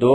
2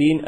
3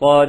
صاد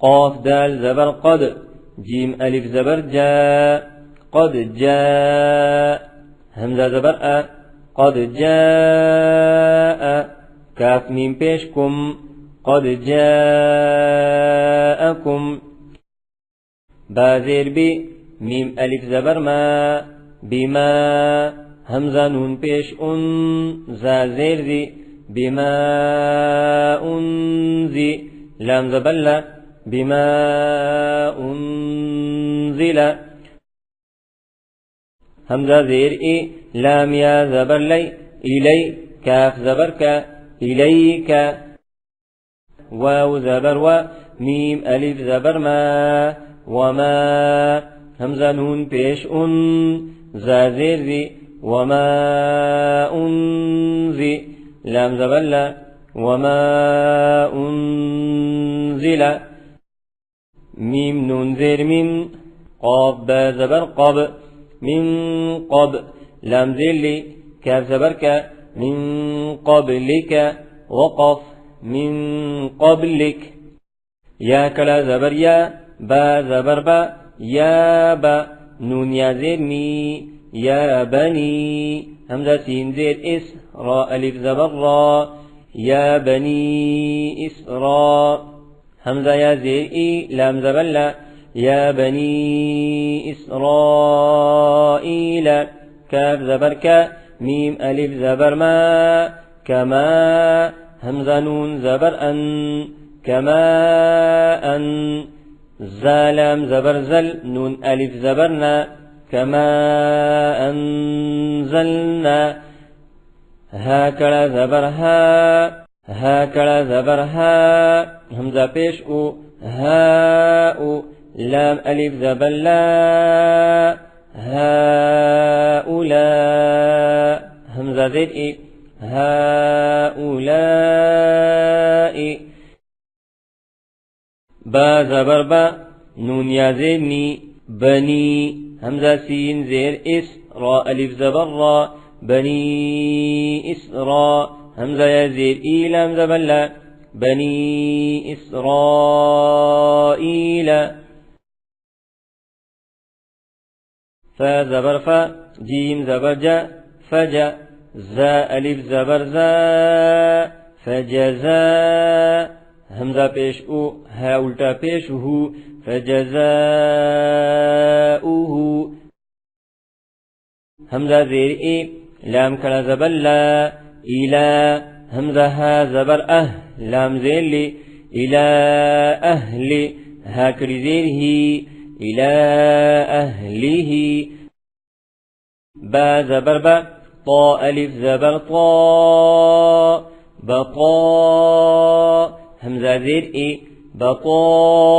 قاف دال زبر قد، جيم ألف زبر جاء، قد جاء، همزة زبر أ، قد جاء، كاف ميم بيشكم، قد جاءكم، با زير بي، ميم ألف زبر ما، بما، همزة نون بيش أن، زا زير زي، بما أنزي، لام زبر لا، بما أنزل، همزة زير إي، لام يا زبر لي، إلي، كاف زبر كا، إليك، واو زبر و، ميم ألف زبر ما، وما، همزة نون بيش أن، زا زير زي، وما أنزي، لام زبر لا، وما أنزل، ميم نون زير من، قاف با زبر قب، من قب، لام زير لي، كاف زبر كا، من قبلك، وقف، من قبلك، يا كلا زبر يا، با زبر با، يا با، نون يا زير ني، يا بني، همزة سين زير إس، را ألف زبر را، يا بني إسراء، همزة يا زير إي، لام زبر لا، يا بني إسرائيل، كاف زبر كا، ميم ألف زبر ما، كما، همزة نون زبر أن، كما أن، زالام زبر زل، نون ألف زبرنا، كما أنزلنا، هاكلا زبر ها، هاكلا زبر ها، همزة پیش او، هاء، لام ألف زبر لا، هؤلاء، زير إي هؤلاء با زبر با نون يا زير ني بني همزة سين زير إس را ألف زبر را بني إسراء همزة يا زير إي لام زبر لا بني إسرائيل فا زبر فا جيم زبر جا فجا زا ألف زبر زا فجزا همزة پیش او ها الٹا پیش هو فجزاؤه همزة زير إي لام كلا زبر لا إلى همزة ها زبر لام زير لي إلى أهل ها كري زير هي إلى أهله با زبر با طا ألف زبر طا بطاء همزة زير إي بطاء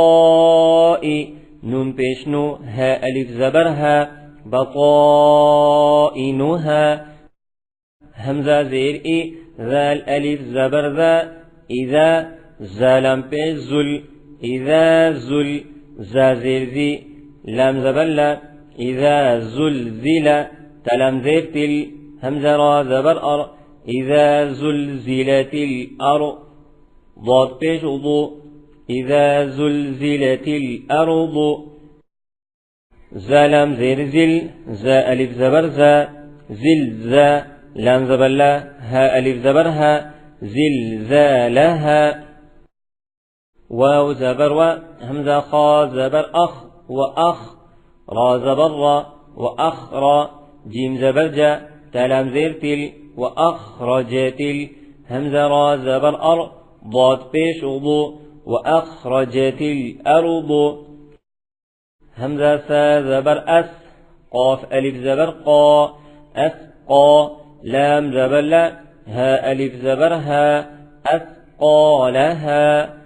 نون بيشنو ها ألف زبر ها بطائنها همزة زير إي ذال ألف زبر ذا إذا زالم بيش زل إذا زل زا زير زي لام زبر لا إذا زلزل تلم زير تل همزة را زبر أر إذا زلزلت الأرض ضاد بيش ضو إذا زلزلت الأرض زا لام زير زل زا ألف زبر زا زلزا لام زبر لا ها ألف زبر ها زلزالها واو زبر و همزة خا زبر أخ وأخ را زبر را وأخرى جيم زبر جا تلام زير تل وأخرجت همزة را زبر أر ضاد بيش ضو وأخرجت الأرض همزة سا زبر أس قاف ألف زبر قا أسقى لام زبر لا ها ألف زبر ها أسقى لها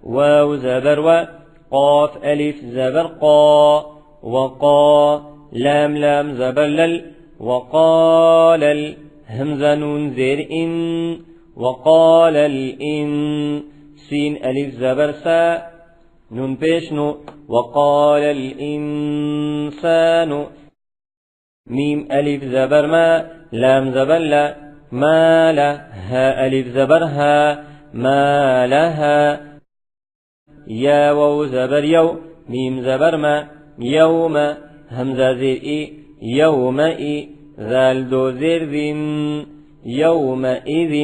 واو زبر و قاف ألف زبر قا وقا لام زبر لل وقال همزة نون زير إن وقال الإن سين ألف زبر سا نون بيشنو وقال الإنسان ميم ألف زبر ما لام زبر لا ما لا ها ألف زبر ها ما لها يا واو زبر يو ميم زبر ما يوم همزة زير إي يومئ ذال دو زير ذن يومئذ